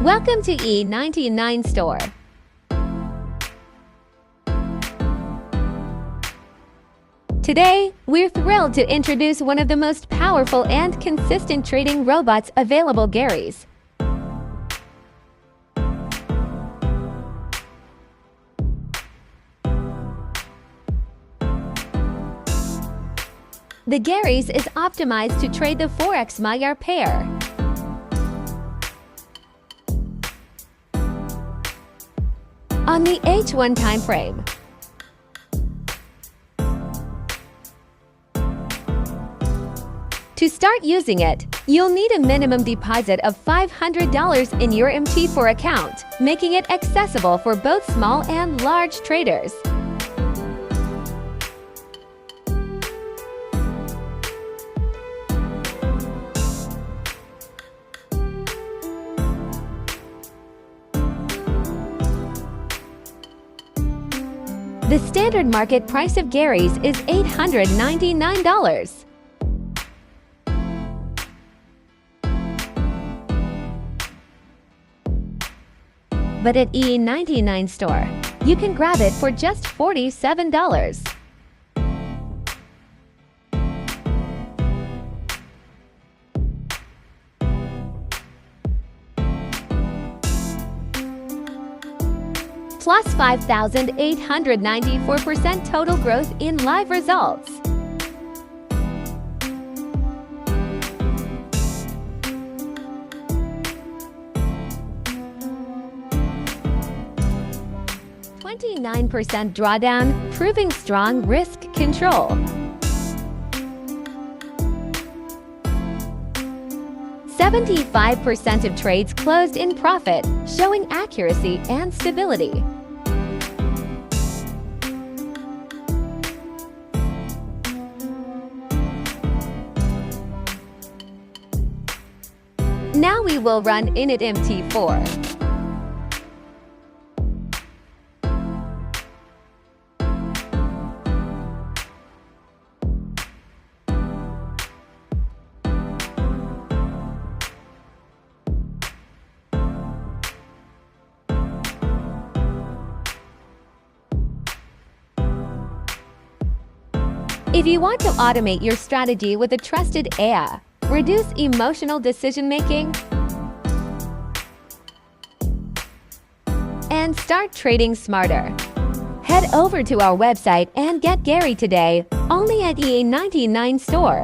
Welcome to E99 Store. Today, we're thrilled to introduce one of the most powerful and consistent trading robots available, GARRYS. The GARRYS is optimized to trade the Forex Magyar pair. On the H1 time frame. To start using it, you'll need a minimum deposit of $500 in your MT4 account, making it accessible for both small and large traders. The standard market price of GARRYS is $899. But at E99 Store, you can grab it for just $47. Plus 5,894% total growth in live results. %, drawdown, proving strong risk control. 75% of trades closed in profit, showing accuracy and stability. Now we will run Init MT4. If you want to automate your strategy with a trusted AI, reduce emotional decision-making, and start trading smarter, head over to our website and get GARRY today, only at E99 Store.